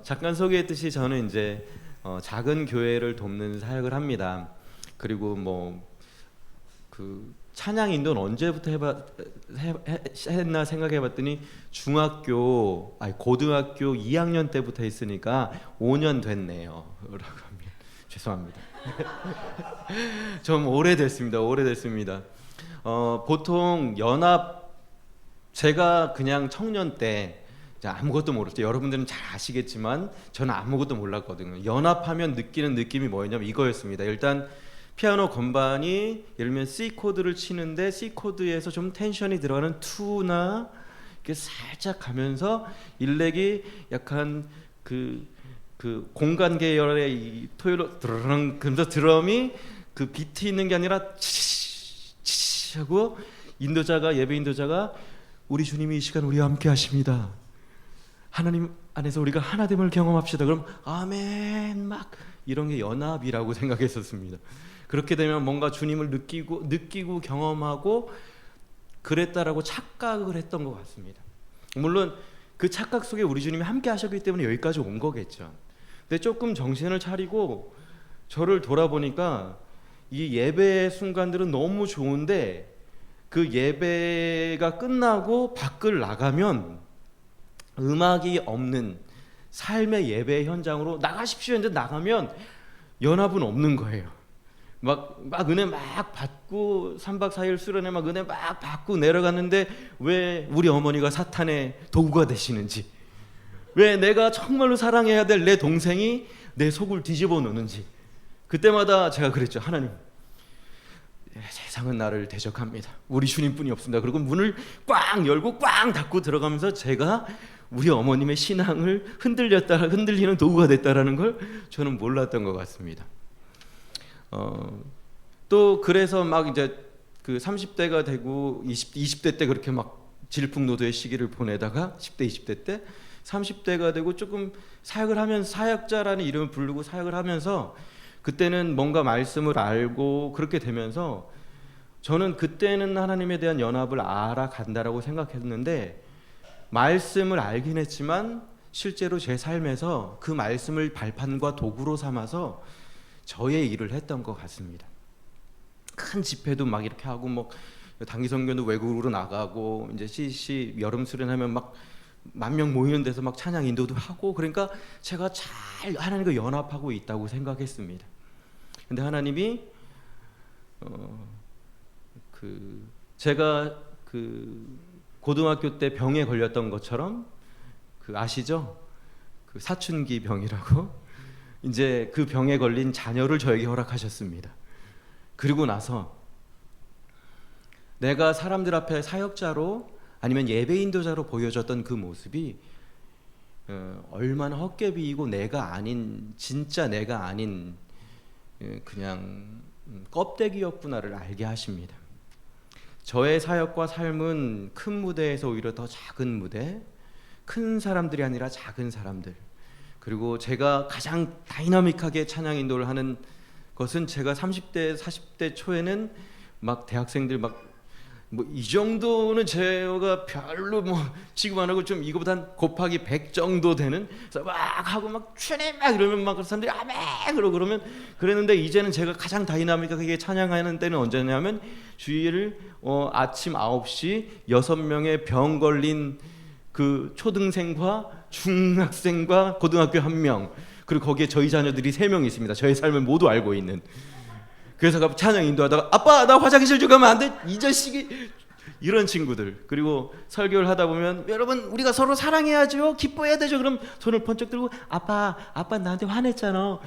잠깐 소개했듯이 저는 이제 작은 교회를 돕는 사역을 합니다. 그리고 뭐 그 찬양 인도는 언제부터 했나 생각해봤더니 고등학교 2학년 때부터 했으니까 5년 됐네요. 라고 하면 죄송합니다. 좀 오래됐습니다. 보통 제가 그냥 청년 때 아무것도 모르죠. 여러분들은 잘 아시겠지만 저는 아무것도 몰랐거든요. 연합하면 느끼는 느낌이 뭐였냐면 이거였습니다. 일단 피아노 건반이 예를 들면 C 코드를 치는데 C 코드에서 좀 텐션이 들어가는 2나 이렇게 살짝 가면서 일렉이 약간 그 공간 계열의 이 토요로 드르릉 그러면서 드럼이 그 비트 있는 게 아니라 치치치 하고 예배 인도자가 우리 주님이 이 시간 우리와 함께 하십니다. 하나님 안에서 우리가 하나됨을 경험합시다. 그럼 아멘 막 이런 게 연합이라고 생각했었습니다. 그렇게 되면 뭔가 주님을 느끼고 경험하고 그랬다라고 착각을 했던 것 같습니다. 물론 그 착각 속에 우리 주님이 함께 하셨기 때문에 여기까지 온 거겠죠. 근데 조금 정신을 차리고 저를 돌아보니까 이 예배의 순간들은 너무 좋은데 그 예배가 끝나고 밖을 나가면 음악이 없는 삶의 예배 현장으로 나가십시오 했는데 나가면 연합은 없는 거예요. 막 은혜 막 받고 3박 4일 수련회 막 은혜 막 받고 내려갔는데 왜 우리 어머니가 사탄의 도구가 되시는지, 왜 내가 정말로 사랑해야 될 내 동생이 내 속을 뒤집어 놓는지, 그때마다 제가 그랬죠. 하나님, 세상은 나를 대적합니다. 우리 주님뿐이 없습니다. 그리고 문을 꽝 열고 꽝 닫고 들어가면서 제가 우리 어머님의 신앙을 흔들리는 도구가 됐다라는 걸 저는 몰랐던 것 같습니다. 또 그래서 막 이제 그 30대가 되고 20대 때 그렇게 막 질풍노도의 시기를 보내다가 10대 20대 때 30대가 되고 조금 사역을 하면서 사역자라는 이름을 부르고 사역을 하면서 그때는 뭔가 말씀을 알고 그렇게 되면서 저는 그때는 하나님에 대한 연합을 알아간다라고 생각했는데 말씀을 알긴 했지만 실제로 제 삶에서 그 말씀을 발판과 도구로 삼아서 저의 일을 했던 것 같습니다. 큰 집회도 막 이렇게 하고 뭐 단기 선교도 외국으로 나가고 이제 CC 여름 수련하면 막 10,000명 모이는 데서 막 찬양 인도도 하고, 그러니까 제가 잘 하나님과 연합하고 있다고 생각했습니다. 근데 하나님이 제가 고등학교 때 병에 걸렸던 것처럼 아시죠? 사춘기 병이라고 이제 그 병에 걸린 자녀를 저에게 허락하셨습니다. 그리고 나서 내가 사람들 앞에 사역자로 아니면 예배 인도자로 보여졌던 그 모습이 얼마나 헛개비이고 진짜 내가 아닌 그냥 껍데기였구나를 알게 하십니다. 저의 사역과 삶은 큰 무대에서 오히려 더 작은 무대, 큰 사람들이 아니라 작은 사람들, 그리고 제가 가장 다이나믹하게 찬양 인도를 하는 것은 제가 30대 40대 초에는 막 대학생들 막 뭐 이 정도는 제가 별로 뭐 지금 안 하고 좀 이거보단 곱하기 100 정도 되는, 그래서 막 하고 막 주님 막 이러면 막 사람들이 아멘 그러면 그랬는데 이제는 제가 가장 다이나믹하게 찬양하는 때는 언제냐면 주일 아침 9시 6명의 병 걸린 그 초등생과 중학생과 고등학교 1명, 그리고 거기에 저희 자녀들이 3명 있습니다. 저의 삶을 모두 알고 있는. 그래서 찬양 인도하다가 아빠 나 화장실 좀 가면 안 돼? 이 자식이, 이런 친구들. 그리고 설교를 하다 보면 여러분 우리가 서로 사랑해야죠, 기뻐해야 되죠. 그럼 손을 번쩍 들고 아빠 나한테 화냈잖아.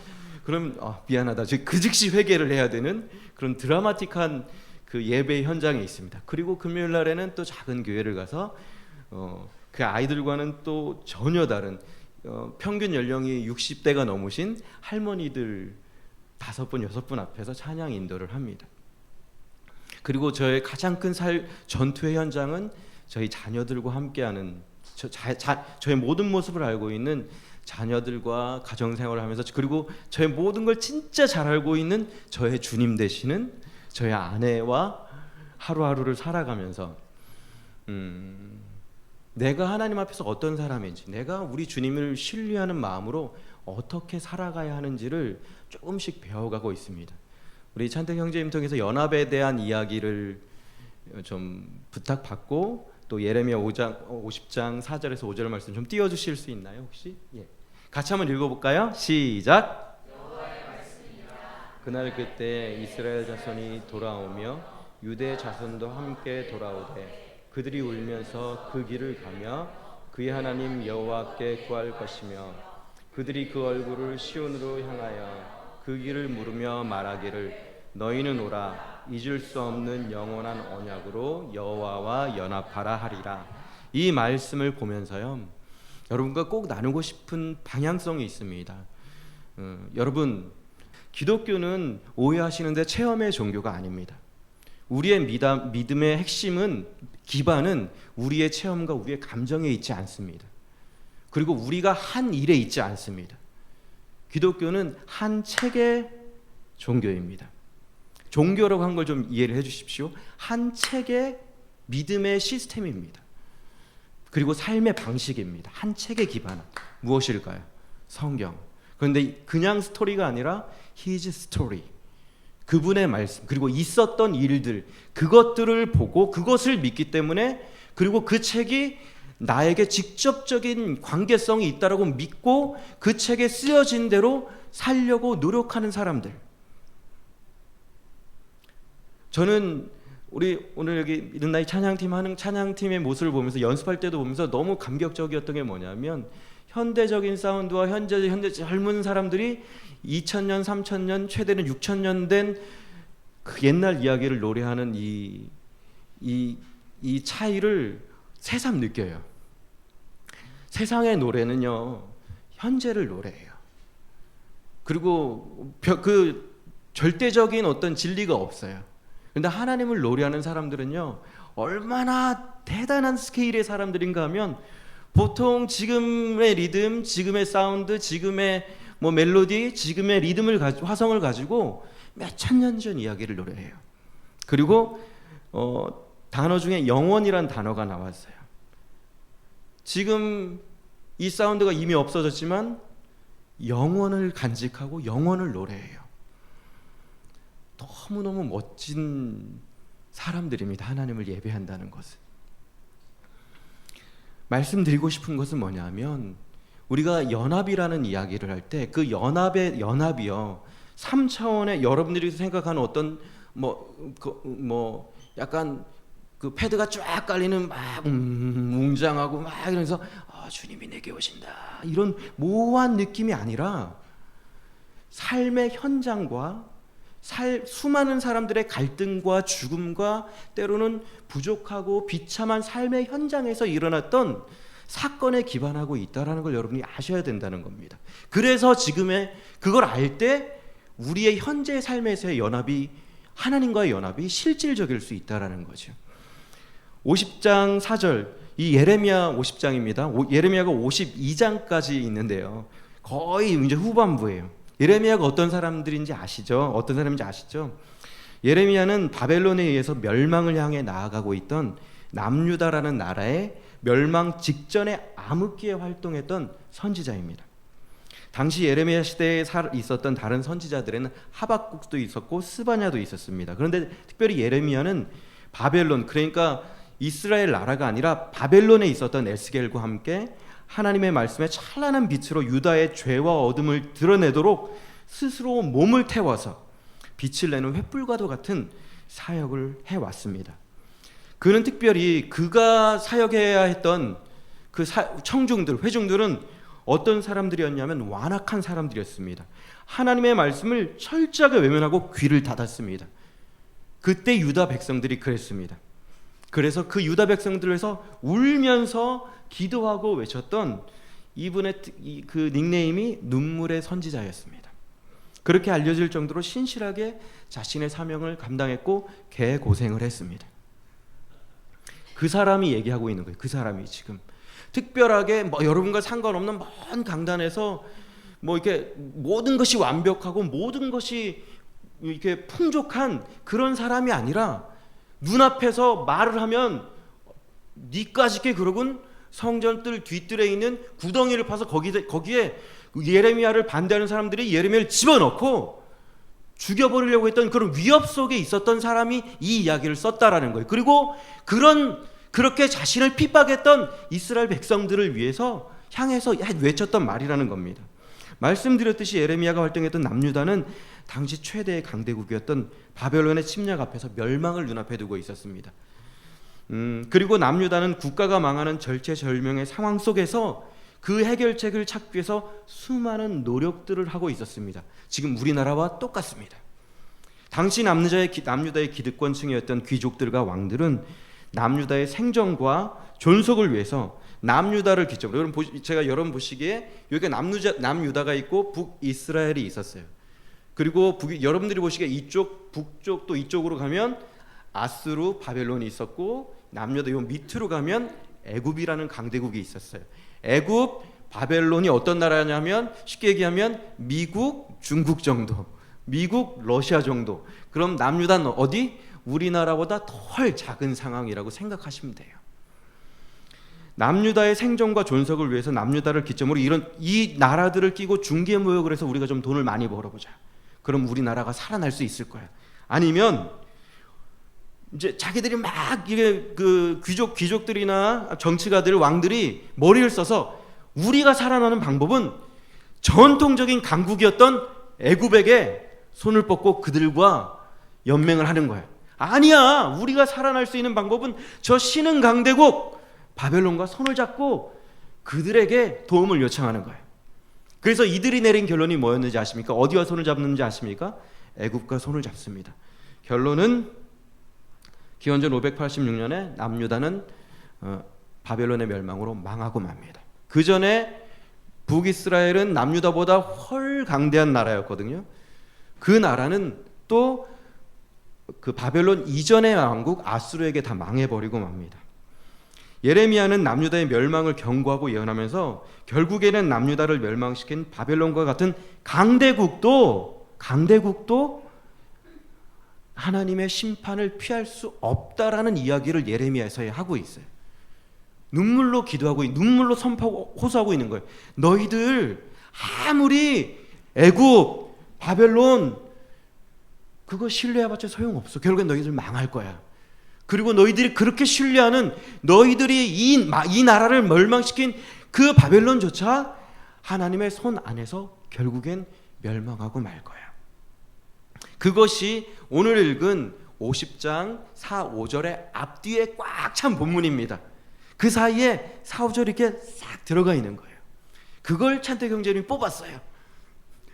그럼 미안하다. 그 즉시 회개를 해야 되는 그런 드라마틱한 그 예배 현장에 있습니다. 그리고 금요일 날에는 또 작은 교회를 가서 그 아이들과는 또 전혀 다른 평균 연령이 60대가 넘으신 할머니들 5분 6분 앞에서 찬양 인도를 합니다. 그리고 저의 가장 큰 전투의 현장은 저희 자녀들과 함께하는 저의 모든 모습을 알고 있는 자녀들과 가정생활을 하면서, 그리고 저의 모든 걸 진짜 잘 알고 있는 저의 주님 되시는 저의 아내와 하루하루를 살아가면서 내가 하나님 앞에서 어떤 사람인지, 내가 우리 주님을 신뢰하는 마음으로 어떻게 살아가야 하는지를 조금씩 배워가고 있습니다. 우리 찬택 형제님 통해서 연합에 대한 이야기를 좀 부탁받고, 또 예레미야 50장 4절에서 5절 말씀 좀 띄워주실 수 있나요 혹시? 예. 같이 한번 읽어볼까요? 시작. 그날 그때 이스라엘 자손이 돌아오며 유대 자손도 함께 돌아오되 그들이 울면서 그 길을 가며 그의 하나님 여호와께 구할 것이며 그들이 그 얼굴을 시온으로 향하여 그 길을 물으며 말하기를 너희는 오라 잊을 수 없는 영원한 언약으로 여호와와 연합하라 하리라. 이 말씀을 보면서요, 여러분과 꼭 나누고 싶은 방향성이 있습니다. 여러분, 기독교는 오해하시는데 체험의 종교가 아닙니다. 우리의 믿음의 핵심은, 기반은 우리의 체험과 우리의 감정에 있지 않습니다. 그리고 우리가 한 일에 있지 않습니다. 기독교는 한 책의 종교입니다. 종교라고 한 걸 좀 이해를 해 주십시오. 한 책의 믿음의 시스템입니다. 그리고 삶의 방식입니다. 한 책의 기반은 무엇일까요? 성경. 그런데 그냥 스토리가 아니라 His story, 그분의 말씀, 그리고 있었던 일들, 그것들을 보고 그것을 믿기 때문에, 그리고 그 책이 나에게 직접적인 관계성이 있다라고 믿고 그 책에 쓰여진 대로 살려고 노력하는 사람들. 저는 우리 오늘 여기 이른나이 찬양팀 하는 찬양팀의 모습을 보면서, 연습할 때도 보면서 너무 감격적이었던 게 뭐냐면, 현대적인 사운드와 현대 젊은 사람들이 2000년, 3000년, 최대는 6000년 된 그 옛날 이야기를 노래하는 이 차이를 새삼 느껴요. 세상의 노래는요, 현재를 노래해요. 그리고 그 절대적인 어떤 진리가 없어요. 그런데 하나님을 노래하는 사람들은요, 얼마나 대단한 스케일의 사람들인가 하면, 보통 지금의 리듬, 지금의 사운드, 지금의 뭐 멜로디, 지금의 리듬을 화성을 가지고 몇 천 년 전 이야기를 노래해요. 그리고 단어 중에 영원이란 단어가 나왔어요. 지금 이 사운드가 이미 없어졌지만 영원을 간직하고 영원을 노래해요. 너무너무 멋진 사람들입니다. 하나님을 예배한다는 것은. 말씀드리고 싶은 것은 뭐냐면, 우리가 연합이라는 이야기를 할 때 그 연합이요, 3차원의 여러분들이 생각하는 어떤 약간 그 패드가 쫙 깔리는 막 웅장하고 막 이러면서 주님이 내게 오신다, 이런 모호한 느낌이 아니라 삶의 현장과 수많은 사람들의 갈등과 죽음과 때로는 부족하고 비참한 삶의 현장에서 일어났던 사건에 기반하고 있다는 걸 여러분이 아셔야 된다는 겁니다. 그래서 지금의 그걸 알 때 우리의 현재 삶에서의 연합이, 하나님과의 연합이 실질적일 수 있다는 거죠. 50장 4절, 이 예레미야 50장입니다. 예레미야가 52장까지 있는데요, 거의 이제 후반부예요. 예레미야가 어떤 사람들인지 아시죠? 어떤 사람인지 아시죠? 예레미야는 바벨론에 의해서 멸망을 향해 나아가고 있던 남유다라는 나라의 멸망 직전에 암흑기에 활동했던 선지자입니다. 당시 예레미야 시대에 있었던 다른 선지자들에는 하박국도 있었고 스바냐도 있었습니다. 그런데 특별히 예레미야는 바벨론, 그러니까 이스라엘 나라가 아니라 바벨론에 있었던 에스겔과 함께 하나님의 말씀에 찬란한 빛으로 유다의 죄와 어둠을 드러내도록 스스로 몸을 태워서 빛을 내는 횃불과도 같은 사역을 해왔습니다. 그는 특별히 그가 사역해야 했던 그 청중들, 회중들은 어떤 사람들이었냐면 완악한 사람들이었습니다. 하나님의 말씀을 철저하게 외면하고 귀를 닫았습니다. 그때 유다 백성들이 그랬습니다. 그래서 그 유다 백성들에서 울면서 기도하고 외쳤던 이분의 그 닉네임이 눈물의 선지자였습니다. 그렇게 알려질 정도로 신실하게 자신의 사명을 감당했고 개고생을 했습니다. 그 사람이 얘기하고 있는 거예요. 그 사람이 지금 특별하게 여러분과 상관없는 먼 강단에서 이렇게 모든 것이 완벽하고 모든 것이 이렇게 풍족한 그런 사람이 아니라, 눈앞에서 말을 하면 니까짓게 그러군 성전뜰 뒤뜰에 있는 구덩이를 파서 거기에 예레미야를 반대하는 사람들이 예레미야를 집어넣고 죽여버리려고 했던 그런 위협 속에 있었던 사람이 이 이야기를 썼다라는 거예요. 그리고 그렇게 자신을 핍박했던 이스라엘 백성들을 위해서 향해서 외쳤던 말이라는 겁니다. 말씀드렸듯이 예레미야가 활동했던 남유다는 당시 최대의 강대국이었던 바벨론의 침략 앞에서 멸망을 눈앞에 두고 있었습니다. 그리고 남유다는 국가가 망하는 절체절명의 상황 속에서 그 해결책을 찾기 위해서 수많은 노력들을 하고 있었습니다. 지금 우리나라와 똑같습니다. 당시 남유다의 기득권층이었던 귀족들과 왕들은 남유다의 생존과 존속을 위해서 남유다를 기점으로, 제가 여러분 보시기에 여기 남유다가 있고 북이스라엘이 있었어요. 그리고 여러분들이 보시기에 이쪽 북쪽 또 이쪽으로 가면 아수르 바벨론이 있었고, 남유다 요 밑으로 가면 애굽이라는 강대국이 있었어요. 애굽 바벨론이 어떤 나라냐면 쉽게 얘기하면 미국 중국 정도, 미국 러시아 정도. 그럼 남유다는 어디? 우리나라보다 덜 작은 상황이라고 생각하시면 돼요. 남유다의 생존과 존속을 위해서 남유다를 기점으로 이 나라들을 끼고 중개무역을 해서 우리가 좀 돈을 많이 벌어보자. 그럼 우리나라가 살아날 수 있을 거야. 아니면 이제 자기들이 막 이게 그 귀족들이나 정치가들, 왕들이 머리를 써서 우리가 살아나는 방법은 전통적인 강국이었던 애굽에게 손을 뻗고 그들과 연맹을 하는 거야. 아니야, 우리가 살아날 수 있는 방법은 저 신흥 강대국 바벨론과 손을 잡고 그들에게 도움을 요청하는 거예요. 그래서 이들이 내린 결론이 뭐였는지 아십니까? 어디와 손을 잡는지 아십니까? 애굽과 손을 잡습니다. 결론은 기원전 586년에 남유다는 바벨론의 멸망으로 망하고 맙니다. 그 전에 북이스라엘은 남유다보다 훨 강대한 나라였거든요. 그 나라는 또 그 바벨론 이전의 왕국 아수르에게 다 망해버리고 맙니다. 예레미야는 남유다의 멸망을 경고하고 예언하면서 결국에는 남유다를 멸망시킨 바벨론과 같은 강대국도 하나님의 심판을 피할 수 없다라는 이야기를 예레미야에서 하고 있어요. 눈물로 기도하고 눈물로 선포하고 호소하고 있는 거예요. 너희들 아무리 애굽, 바벨론 그거 신뢰해봤자 소용없어. 결국엔 너희들 망할 거야. 그리고 너희들이 그렇게 신뢰하는 너희들이 이 나라를 멸망시킨 그 바벨론조차 하나님의 손 안에서 결국엔 멸망하고 말 거야. 그것이 오늘 읽은 50장 4, 5절의 앞뒤에 꽉 찬 본문입니다. 그 사이에 4, 5절이 이렇게 싹 들어가 있는 거예요. 그걸 찬태경제님이 뽑았어요.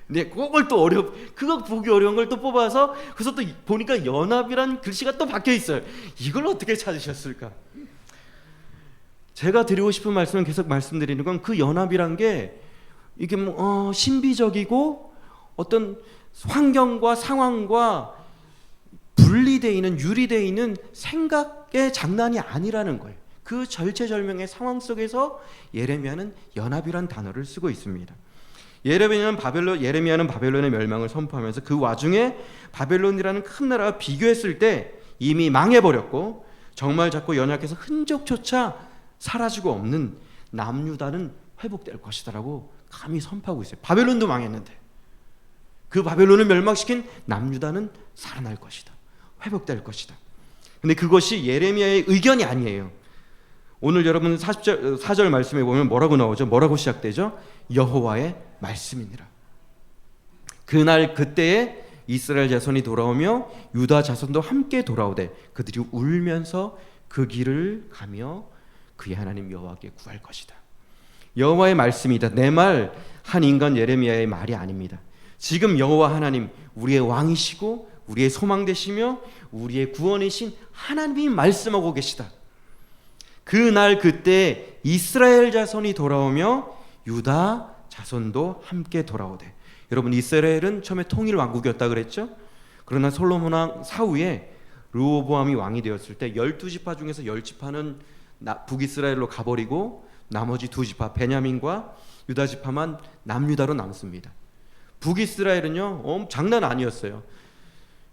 근데 그걸 또 그거 보기 어려운 걸 또 뽑아서 그래서 또 보니까 연합이란 글씨가 또 박혀 있어요. 이걸 어떻게 찾으셨을까? 제가 드리고 싶은 말씀은 계속 말씀드리는 건 그 연합이란 게 이게 신비적이고 어떤 환경과 상황과 분리되어 있는 유리되어 있는 생각의 장난이 아니라는 거예요. 그 절체절명의 상황 속에서 예레미야는 연합이란 단어를 쓰고 있습니다. 예레미야는 바벨론의 멸망을 선포하면서 그 와중에 바벨론이라는 큰 나라와 비교했을 때 이미 망해버렸고 정말 자꾸 연약해서 흔적조차 사라지고 없는 남유다는 회복될 것이다라고 감히 선포하고 있어요. 바벨론도 망했는데 그 바벨론을 멸망시킨 남유다는 살아날 것이다. 회복될 것이다. 근데 그것이 예레미야의 의견이 아니에요. 오늘 여러분 4절 말씀에 보면 뭐라고 나오죠? 뭐라고 시작되죠? 여호와의 말씀이니라. 그날 그때에 이스라엘 자손이 돌아오며 유다 자손도 함께 돌아오되 그들이 울면서 그 길을 가며 그의 하나님 여호와께 구할 것이다. 여호와의 말씀이다. 내 말 한 인간 예레미야의 말이 아닙니다. 지금 여호와 하나님 우리의 왕이시고 우리의 소망 되시며 우리의 구원이신 하나님이 말씀하고 계시다. 그날 그때 이스라엘 자손이 돌아오며 유다 자손도 함께 돌아오되. 여러분 이스라엘은 처음에 통일 왕국이었다 그랬죠? 그러나 솔로몬 왕 사후에 르호보암이 왕이 되었을 때 12지파 중에서 10지파는 북이스라엘로 가버리고 나머지 2지파 베냐민과 유다 지파만 남유다로 남습니다. 북이스라엘은요 장난 아니었어요.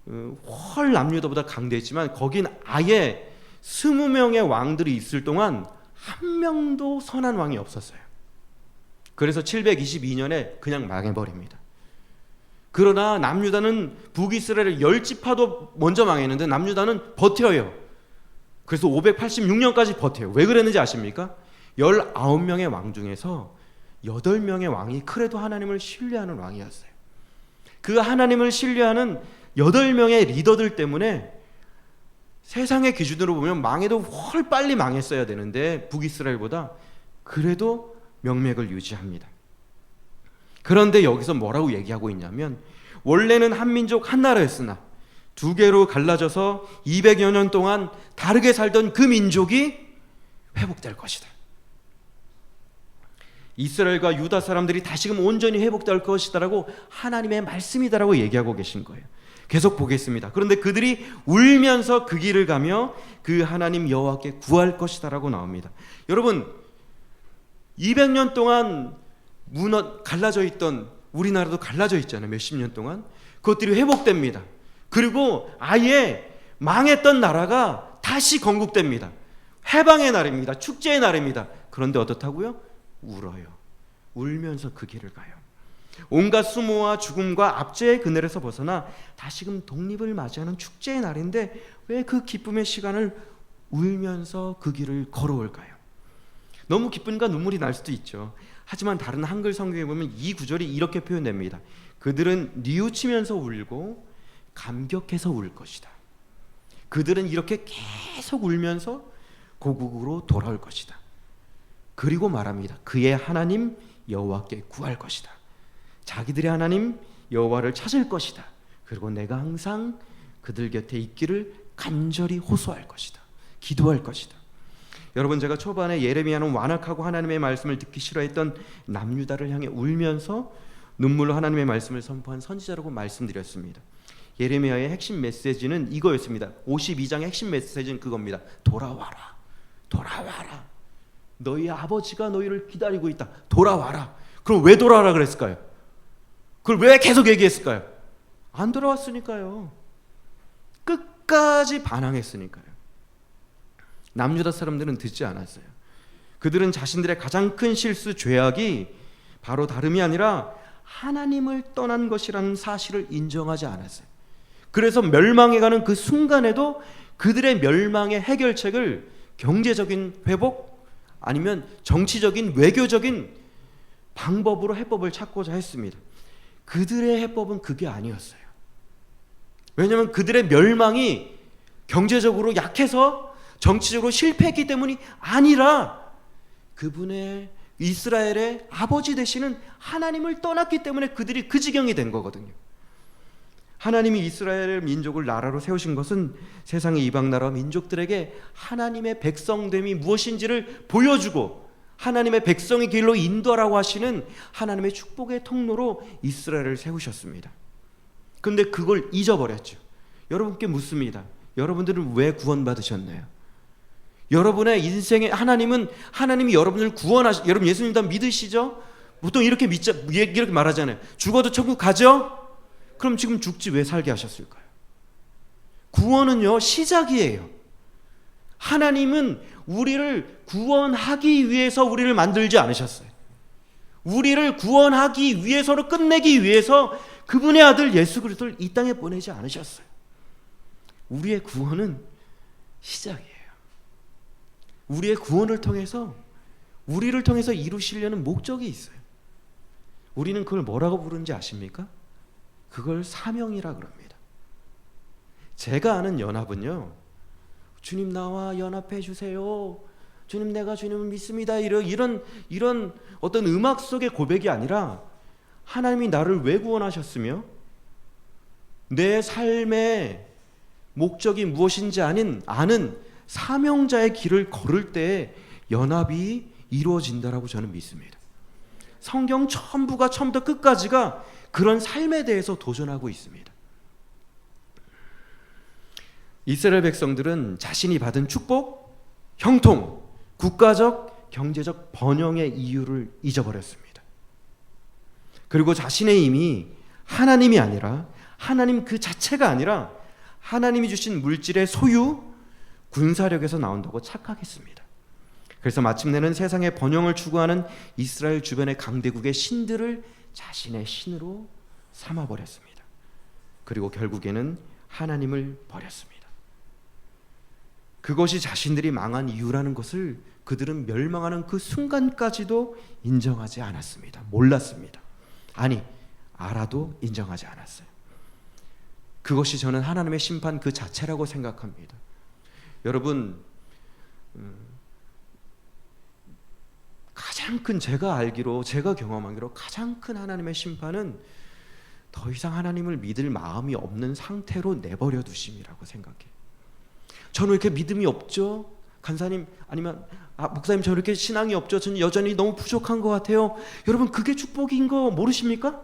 헐 남유다보다 강대했지만 거긴 아예 20명의 왕들이 있을 동안 한 명도 선한 왕이 없었어요. 그래서 722년에 그냥 망해버립니다. 그러나 남유다는 북이스라엘 10지파도 먼저 망했는데 남유다는 버텨요. 그래서 586년까지 버텨요. 왜 그랬는지 아십니까? 19명의 왕 중에서 8명의 왕이 그래도 하나님을 신뢰하는 왕이었어요. 그 하나님을 신뢰하는 8명의 리더들 때문에 세상의 기준으로 보면 망해도 훨 빨리 망했어야 되는데 북이스라엘보다 그래도 명맥을 유지합니다. 그런데 여기서 뭐라고 얘기하고 있냐면 원래는 한 민족 한 나라였으나 두 개로 갈라져서 200여 년 동안 다르게 살던 그 민족이 회복될 것이다. 이스라엘과 유다 사람들이 다시금 온전히 회복될 것이다라고 하나님의 말씀이다라고 얘기하고 계신 거예요. 계속 보겠습니다. 그런데 그들이 울면서 그 길을 가며 그 하나님 여호와께 구할 것이다라고 나옵니다. 여러분 200년 동안 갈라져 있던 우리나라도 갈라져 있잖아요. 몇십 년 동안 그것들이 회복됩니다. 그리고 아예 망했던 나라가 다시 건국됩니다. 해방의 날입니다. 축제의 날입니다. 그런데 어떻다고요? 울어요. 울면서 그 길을 가요. 온갖 수모와 죽음과 압제의 그늘에서 벗어나 다시금 독립을 맞이하는 축제의 날인데 왜 그 기쁨의 시간을 울면서 그 길을 걸어올까요? 너무 기쁘니까 눈물이 날 수도 있죠. 하지만 다른 한글 성경에 보면 이 구절이 이렇게 표현됩니다. 그들은 뉘우치면서 울고 감격해서 울 것이다. 그들은 이렇게 계속 울면서 고국으로 돌아올 것이다. 그리고 말합니다. 그의 하나님 여호와께 구할 것이다. 자기들의 하나님 여호와를 찾을 것이다. 그리고 내가 항상 그들 곁에 있기를 간절히 호소할 것이다. 기도할 것이다. 여러분 제가 초반에 예레미야는 완악하고 하나님의 말씀을 듣기 싫어했던 남유다를 향해 울면서 눈물로 하나님의 말씀을 선포한 선지자라고 말씀드렸습니다. 예레미야의 핵심 메시지는 이거였습니다. 52장의 핵심 메시지는 그겁니다. 돌아와라. 돌아와라. 너희 아버지가 너희를 기다리고 있다. 돌아와라. 그럼 왜 돌아와라 그랬을까요? 그걸 왜 계속 얘기했을까요? 안 돌아왔으니까요. 끝까지 반항했으니까요. 남유다 사람들은 듣지 않았어요. 그들은 자신들의 가장 큰 실수, 죄악이 바로 다름이 아니라 하나님을 떠난 것이라는 사실을 인정하지 않았어요. 그래서 멸망해가는 그 순간에도 그들의 멸망의 해결책을 경제적인 회복 아니면 정치적인 외교적인 방법으로 해법을 찾고자 했습니다. 그들의 해법은 그게 아니었어요. 왜냐하면 그들의 멸망이 경제적으로 약해서 정치적으로 실패했기 때문이 아니라 그분의 이스라엘의 아버지 되시는 하나님을 떠났기 때문에 그들이 그 지경이 된 거거든요. 하나님이 이스라엘 민족을 나라로 세우신 것은 세상의 이방 나라 민족들에게 하나님의 백성됨이 무엇인지를 보여주고 하나님의 백성의 길로 인도하라고 하시는 하나님의 축복의 통로로 이스라엘을 세우셨습니다. 그런데 그걸 잊어버렸죠. 여러분께 묻습니다. 여러분들은 왜 구원받으셨나요? 여러분의 인생에 하나님이 여러분을 여러분 예수님 다 믿으시죠? 보통 이렇게 말하잖아요. 죽어도 천국 가죠? 그럼 지금 죽지 왜 살게 하셨을까요? 구원은요 시작이에요. 하나님은 우리를 구원하기 위해서 우리를 만들지 않으셨어요. 우리를 구원하기 위해서로 끝내기 위해서 그분의 아들 예수 그리스도를 이 땅에 보내지 않으셨어요. 우리의 구원은 시작이에요. 우리의 구원을 통해서 우리를 통해서 이루시려는 목적이 있어요. 우리는 그걸 뭐라고 부르는지 아십니까? 그걸 사명이라 그럽니다. 제가 아는 연합은요, 주님 나와 연합해 주세요. 주님 내가 주님을 믿습니다. 이런 어떤 음악 속의 고백이 아니라 하나님이 나를 왜 구원하셨으며 내 삶의 목적이 무엇인지 아는 사명자의 길을 걸을 때 연합이 이루어진다라고 저는 믿습니다. 성경 전부가 처음부터 끝까지가 그런 삶에 대해서 도전하고 있습니다. 이스라엘 백성들은 자신이 받은 축복, 형통, 국가적, 경제적 번영의 이유를 잊어버렸습니다. 그리고 자신의 힘이 하나님이 아니라 하나님 그 자체가 아니라 하나님이 주신 물질의 소유, 군사력에서 나온다고 착각했습니다. 그래서 마침내는 세상의 번영을 추구하는 이스라엘 주변의 강대국의 신들을 자신의 신으로 삼아버렸습니다. 그리고 결국에는 하나님을 버렸습니다. 그것이 자신들이 망한 이유라는 것을 그들은 멸망하는 그 순간까지도 인정하지 않았습니다. 몰랐습니다. 아니, 알아도 인정하지 않았어요. 그것이 저는 하나님의 심판 그 자체라고 생각합니다. 여러분, 가장 큰, 제가 알기로, 제가 경험하기로 가장 큰 하나님의 심판은 더 이상 하나님을 믿을 마음이 없는 상태로 내버려 두심이라고 생각해요. 저는 왜 이렇게 믿음이 없죠? 간사님, 아니면 목사님, 저 이렇게 신앙이 없죠? 저는 여전히 너무 부족한 것 같아요. 여러분, 그게 축복인 거 모르십니까?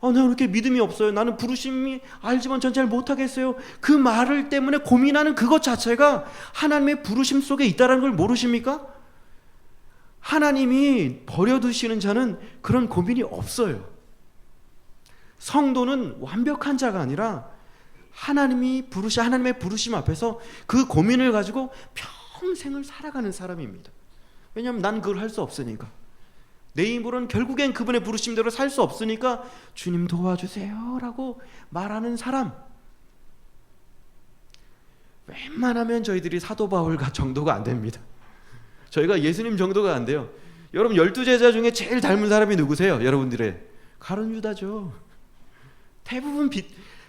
나는 이렇게 믿음이 없어요. 나는 부르심이 알지만 전 잘 못하겠어요. 그 말을 때문에 고민하는 그것 자체가 하나님의 부르심 속에 있다는 걸 모르십니까? 하나님이 버려두시는 자는 그런 고민이 없어요. 성도는 완벽한 자가 아니라 하나님의 부르심 앞에서 그 고민을 가지고 평생을 살아가는 사람입니다. 왜냐하면 난 그걸 할 수 없으니까. 내 힘으로는 결국엔 그분의 부르심대로 살 수 없으니까 주님 도와주세요 라고 말하는 사람. 웬만하면 저희들이 사도 바울 정도가 안 됩니다. 저희가 예수님 정도가 안 돼요. 여러분, 12제자 중에 제일 닮은 사람이 누구세요? 여러분들의 가룟 유다죠. 대부분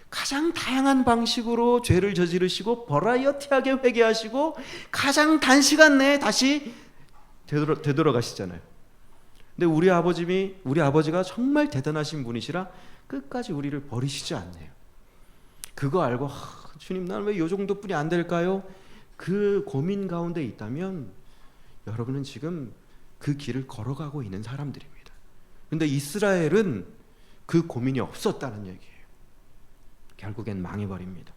가장 다양한 방식으로 죄를 저지르시고 버라이어티하게 회개하시고 가장 단시간 내에 다시 되돌아가시잖아요. 근데 우리 아버지가 정말 대단하신 분이시라 끝까지 우리를 버리시지 않네요. 그거 알고 주님, 나는 왜 이 정도뿐이 안 될까요? 그 고민 가운데 있다면 여러분은 지금 그 길을 걸어가고 있는 사람들입니다. 근데 이스라엘은 그 고민이 없었다는 얘기예요. 결국엔 망해버립니다.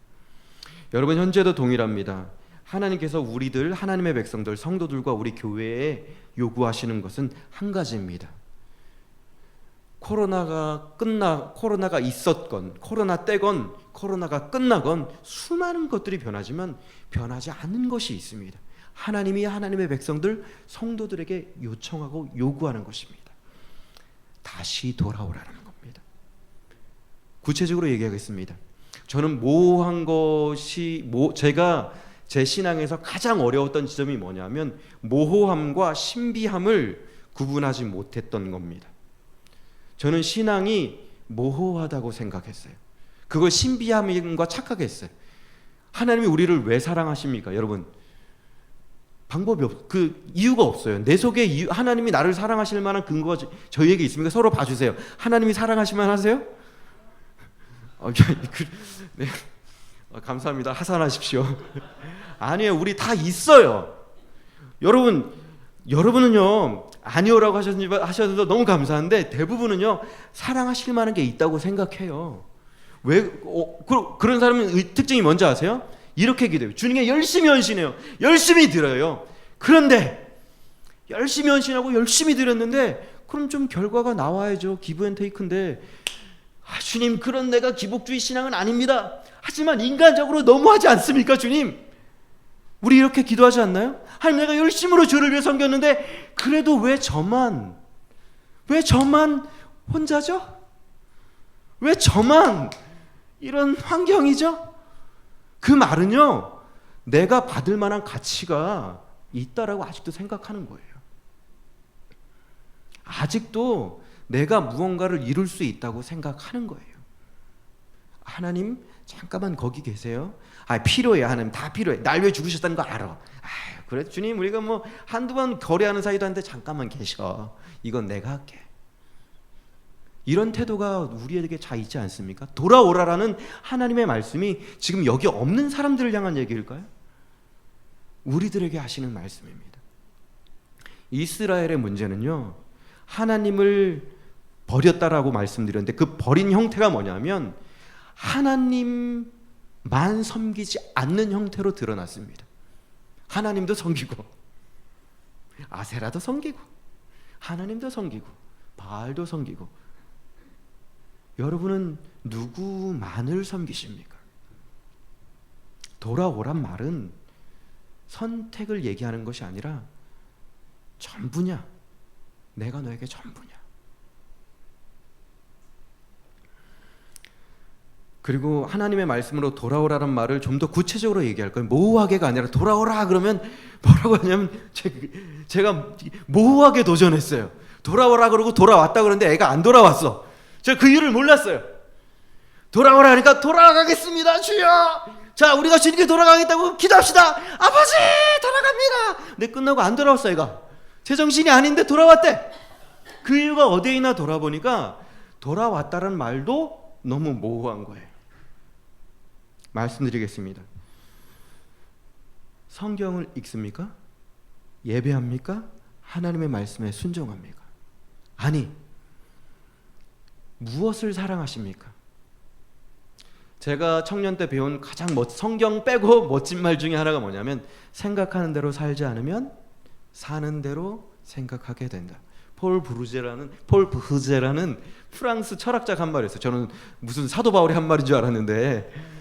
여러분, 현재도 동일합니다. 하나님께서 우리들, 하나님의 백성들, 성도들과 우리 교회에 요구하시는 것은 한 가지입니다. 코로나가 있었건, 코로나 때건, 코로나가 끝나건 수많은 것들이 변하지만 변하지 않는 것이 있습니다. 하나님이 하나님의 백성들, 성도들에게 요청하고 요구하는 것입니다. 다시 돌아오라는 겁니다. 구체적으로 얘기하겠습니다. 저는 제가 제 신앙에서 가장 어려웠던 지점이 뭐냐면 모호함과 신비함을 구분하지 못했던 겁니다. 저는 신앙이 모호하다고 생각했어요. 그걸 신비함과 착각했어요. 하나님이 우리를 왜 사랑하십니까? 여러분, 그 이유가 없어요. 내 속에 하나님이 나를 사랑하실 만한 근거가 저희에게 있습니까? 서로 봐주세요. 하나님이 사랑하시면 하세요? 네. 감사합니다. 하산하십시오. 아니에요. 우리 다 있어요. 여러분은요, 아니오라고 하셔서 너무 감사한데 대부분은요, 사랑하실 만한 게 있다고 생각해요. 왜? 그런 사람의 특징이 뭔지 아세요? 이렇게 기도해요. 주님께 열심히 헌신해요. 열심히 드려요. 그런데 열심히 헌신하고 열심히 드렸는데 그럼 좀 결과가 나와야죠. 기브앤테이크인데 주님, 그런 내가 기복주의 신앙은 아닙니다. 하지만 인간적으로 너무하지 않습니까, 주님? 우리 이렇게 기도하지 않나요? 하나님, 내가 열심으로 주를 위해 섬겼는데 그래도 왜 저만 혼자죠? 왜 저만 이런 환경이죠? 그 말은요, 내가 받을 만한 가치가 있다라고 아직도 생각하는 거예요. 아직도 내가 무언가를 이룰 수 있다고 생각하는 거예요. 하나님, 잠깐만 거기 계세요. 필요해. 하나님, 다 필요해. 날 위해 죽으셨다는 거 알아. 그래 주님, 우리가 뭐 한두 번 거래하는 사이도 한데 잠깐만 계셔. 이건 내가 할게. 이런 태도가 우리에게 잘 있지 않습니까? 돌아오라라는 하나님의 말씀이 지금 여기 없는 사람들을 향한 얘기일까요? 우리들에게 하시는 말씀입니다. 이스라엘의 문제는요, 하나님을 버렸다라고 말씀드렸는데 그 버린 형태가 뭐냐면 하나님만 섬기지 않는 형태로 드러났습니다. 하나님도 섬기고 아세라도 섬기고 하나님도 섬기고 바알도 섬기고. 여러분은 누구만을 섬기십니까? 돌아오란 말은 선택을 얘기하는 것이 아니라 전부냐? 내가 너에게 전부냐? 그리고 하나님의 말씀으로 돌아오라는 말을 좀 더 구체적으로 얘기할 거예요. 모호하게가 아니라 돌아오라 그러면 뭐라고 하냐면 제가 모호하게 도전했어요. 돌아오라 그러고 돌아왔다 그러는데 애가 안 돌아왔어. 제가 그 이유를 몰랐어요. 돌아오라 하니까 돌아가겠습니다 주여. 자, 우리가 주님께 돌아가겠다고 기도합시다. 아버지 돌아갑니다. 근데 끝나고 안 돌아왔어. 애가 제정신이 아닌데 돌아왔대. 그 이유가 어디에 있나 돌아보니까 돌아왔다는 말도 너무 모호한 거예요. 말씀드리겠습니다. 성경을 읽습니까? 예배합니까? 하나님의 말씀에 순종합니까? 아니, 무엇을 사랑하십니까? 제가 청년 때 배운 가장 성경 빼고 멋진 말 중에 하나가 뭐냐면 생각하는 대로 살지 않으면 사는 대로 생각하게 된다. 폴 부르제라는 프랑스 철학자가 한 말이었어요. 저는 무슨 사도 바울이 한 말인 줄 알았는데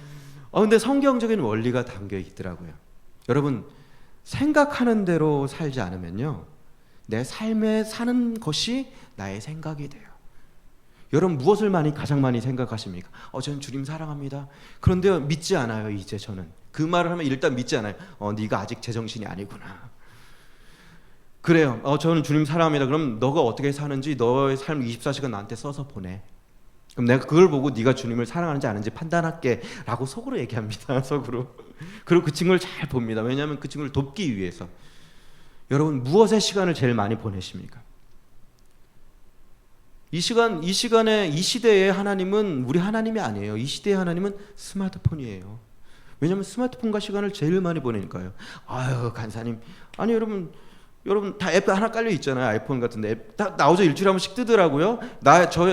근데 성경적인 원리가 담겨 있더라고요. 여러분, 생각하는 대로 살지 않으면요, 내 삶에 사는 것이 나의 생각이 돼요. 여러분, 무엇을 가장 많이 생각하십니까? 저는 주님 사랑합니다. 그런데 믿지 않아요. 이제 저는 그 말을 하면 일단 믿지 않아요. 네가 아직 제정신이 아니구나. 그래요. 저는 주님 사랑합니다. 그럼 너가 어떻게 사는지 너의 삶 24시간 나한테 써서 보내. 그럼 내가 그걸 보고 네가 주님을 사랑하는지 아닌지 판단할게 라고 속으로 얘기합니다. 속으로. 그리고 그 친구를 잘 봅니다. 왜냐하면 그 친구를 돕기 위해서. 여러분, 무엇에 시간을 제일 많이 보내십니까? 이 시간에 이 시대의 하나님은 우리 하나님이 아니에요. 이 시대의 하나님은 스마트폰이에요. 왜냐하면 스마트폰과 시간을 제일 많이 보내니까요. 아유, 간사님. 아니, 여러분 다 앱 하나 깔려 있잖아요. 아이폰 같은데 앱 딱 나오죠. 일주일에 한 번씩 뜨더라고요.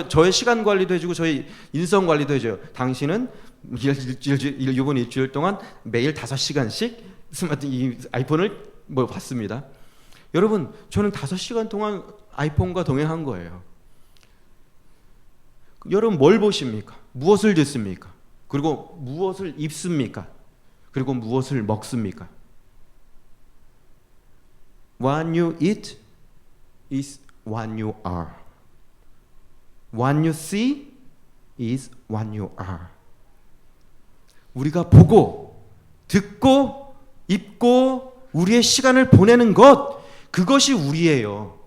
저의 시간 관리도 해주고 저희 인성 관리도 해줘요. 당신은 이번 일주일 동안 매일 5시간씩 이 아이폰을 봤습니다. 여러분, 저는 5시간 동안 아이폰과 동행한 거예요. 여러분, 뭘 보십니까? 무엇을 듣습니까? 그리고 무엇을 입습니까? 그리고 무엇을 먹습니까? What you eat is what you are. What you see is what you are. 우리가 보고, 듣고, 입고, 우리의 시간을 보내는 것, 그것이 우리예요.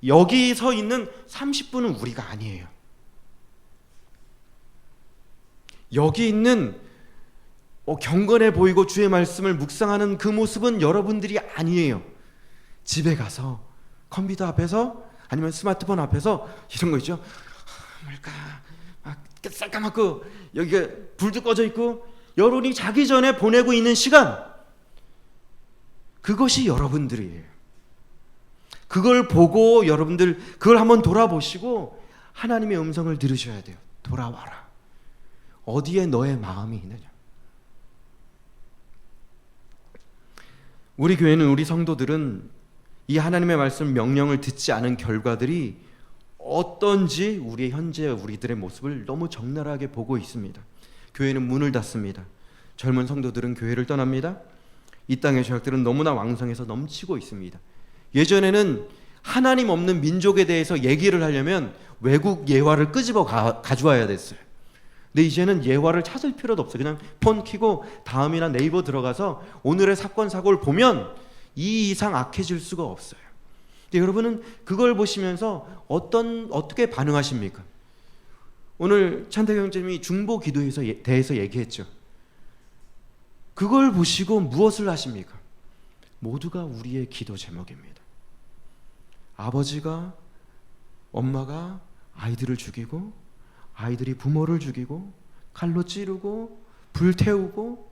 여기 서 있는 30분은 우리가 아니에요. 여기 있는 경건해 보이고 주의 말씀을 묵상하는 그 모습은 여러분들이 아니에요. 집에 가서 컴퓨터 앞에서 아니면 스마트폰 앞에서 이런 거 있죠. 뭘까? 막 쌀까맣고 여기가 불도 꺼져 있고 여러분이 자기 전에 보내고 있는 시간, 그것이 여러분들이에요. 그걸 보고 여러분들 그걸 한번 돌아보시고 하나님의 음성을 들으셔야 돼요. 돌아와라. 어디에 너의 마음이 있느냐. 우리 교회는, 우리 성도들은 이 하나님의 말씀 명령을 듣지 않은 결과들이 어떤지 우리 현재 우리들의 모습을 너무 적나라하게 보고 있습니다. 교회는 문을 닫습니다. 젊은 성도들은 교회를 떠납니다. 이 땅의 죄악들은 너무나 왕성해서 넘치고 있습니다. 예전에는 하나님 없는 민족에 대해서 얘기를 하려면 외국 예화를 끄집어 가져와야 됐어요. 근데 이제는 예화를 찾을 필요도 없어요. 그냥 폰 켜고 다음이나 네이버 들어가서 오늘의 사건 사고를 보면 이 이상 악해질 수가 없어요. 근데 여러분은 그걸 보시면서 어떻게 반응하십니까? 오늘 찬태경 형제님이 중보 기도에 대해서 얘기했죠. 그걸 보시고 무엇을 하십니까? 모두가 우리의 기도 제목입니다. 아버지가, 엄마가 아이들을 죽이고, 아이들이 부모를 죽이고, 칼로 찌르고, 불태우고,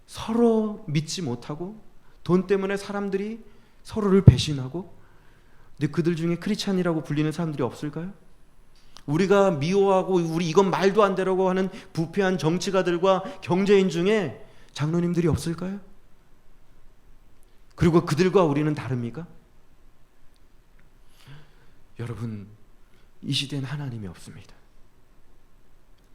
서로 믿지 못하고, 돈 때문에 사람들이 서로를 배신하고, 근데 그들 중에 크리스찬이라고 불리는 사람들이 없을까요? 우리가 미워하고 우리 이건 말도 안 되라고 하는 부패한 정치가들과 경제인 중에 장로님들이 없을까요? 그리고 그들과 우리는 다릅니까? 여러분, 이 시대엔 하나님이 없습니다.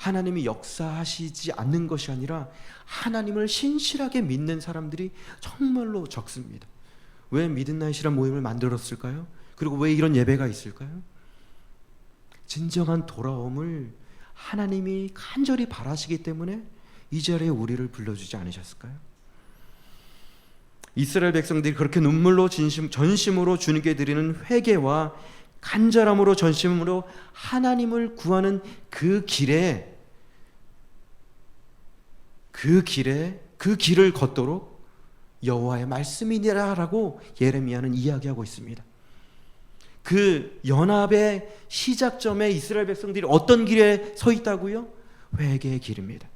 하나님이 역사하시지 않는 것이 아니라 하나님을 신실하게 믿는 사람들이 정말로 적습니다. 왜 미드나잇이란 모임을 만들었을까요? 그리고 왜 이런 예배가 있을까요? 진정한 돌아옴을 하나님이 간절히 바라시기 때문에 이 자리에 우리를 불러주지 않으셨을까요? 이스라엘 백성들이 그렇게 눈물로 전심으로 주님께 드리는 회개와 간절함으로 전심으로 하나님을 구하는 그 길을 걷도록 여호와의 말씀이니라라고 예레미야는 이야기하고 있습니다. 그 연합의 시작점에 이스라엘 백성들이 어떤 길에 서 있다고요? 회개의 길입니다.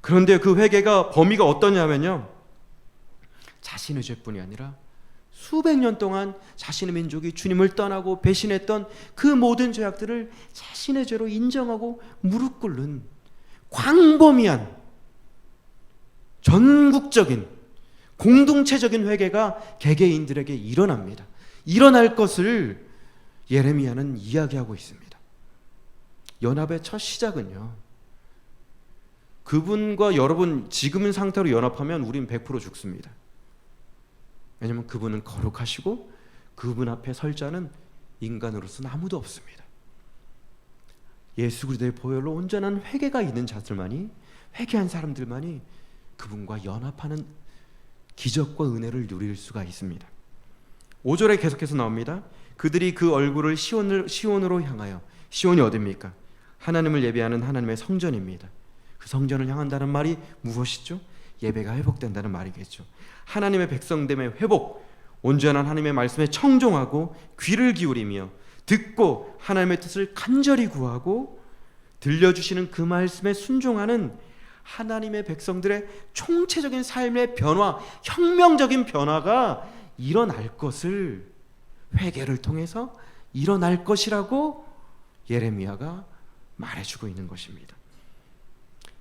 그런데 그 회개가 범위가 어떠냐면요, 자신의 죄뿐이 아니라 수백 년 동안 자신의 민족이 주님을 떠나고 배신했던 그 모든 죄악들을 자신의 죄로 인정하고 무릎 꿇는 광범위한 전국적인 공동체적인 회개가 개개인들에게 일어납니다. 일어날 것을 예레미야는 이야기하고 있습니다. 연합의 첫 시작은요, 그분과 여러분 지금 상태로 연합하면 우린 100% 죽습니다. 왜냐하면 그분은 거룩하시고 그분 앞에 설 자는 인간으로서는 아무도 없습니다. 예수 그리스도의 보혈로 온전한 회개가 있는 자들만이, 회개한 사람들만이 그분과 연합하는 기적과 은혜를 누릴 수가 있습니다. 5절에 계속해서 나옵니다. 그들이 그 얼굴을 시온으로 향하여, 시온이 어디입니까? 하나님을 예배하는 하나님의 성전입니다. 그 성전을 향한다는 말이 무엇이죠? 예배가 회복된다는 말이겠죠. 하나님의 백성됨의 회복, 온전한 하나님의 말씀에 청종하고 귀를 기울이며 듣고 하나님의 뜻을 간절히 구하고 들려주시는 그 말씀에 순종하는 하나님의 백성들의 총체적인 삶의 변화, 혁명적인 변화가 일어날 것을 회개를 통해서 일어날 것이라고 예레미야가 말해주고 있는 것입니다.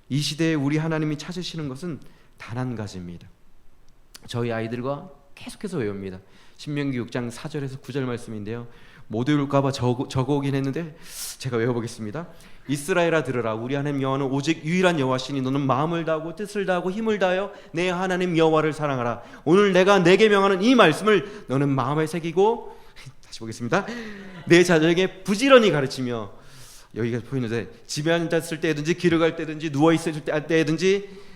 이 시대에 우리 하나님이 찾으시는 것은 단 한 가지입니다. 저희 아이들과 계속해서 외웁니다. 신명기 6장 4절에서 9절 말씀인데요, 못 외울까 봐 적어오긴 했는데 제가 외워보겠습니다. 이스라엘아 들으라. 우리 하나님 여호와는 오직 유일한 여호와시니 너는 마음을 다하고 뜻을 다하고 힘을 다하여 내 하나님 여호와를 사랑하라. 오늘 내가 내게 명하는 이 말씀을 너는 마음에 새기고, 다시 보겠습니다, 내 자녀에게 부지런히 가르치며, 여기가 보이는데, 집에 앉았을 때든지 길을 갈 때든지 누워있을 때든지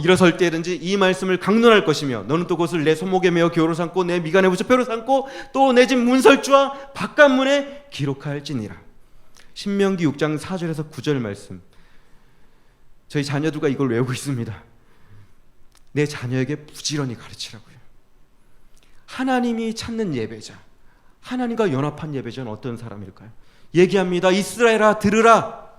일어설 때든지 이 말씀을 강론할 것이며, 너는 또 그것을 내 손목에 메어 교로 삼고 내 미간에 붙여 표로 삼고 또 내 집 문설주와 바깥문에 기록할지니라. 신명기 6장 4절에서 9절 말씀, 저희 자녀들과 이걸 외우고 있습니다. 내 자녀에게 부지런히 가르치라고요. 하나님이 찾는 예배자, 하나님과 연합한 예배자는 어떤 사람일까요? 얘기합니다. 이스라엘아 들으라.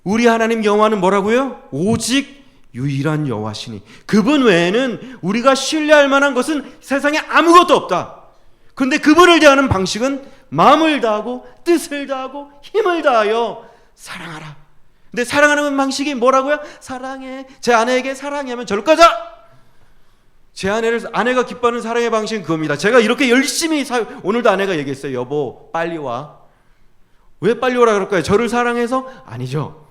우리 하나님 여호와는 뭐라고요? 오직 유일한 여호와시니 그분 외에는 우리가 신뢰할 만한 것은 세상에 아무것도 없다. 그런데 그분을 대하는 방식은 마음을 다하고 뜻을 다하고 힘을 다하여 사랑하라. 근데 사랑하는 방식이 뭐라고요? 사랑해. 제 아내에게 사랑해 하면 저를 꺼져. 제 아내가 기뻐하는 사랑의 방식은 그겁니다. 제가 이렇게 열심히 오늘도 아내가 얘기했어요. 여보 빨리 와. 왜 빨리 오라 그럴까요? 저를 사랑해서? 아니죠.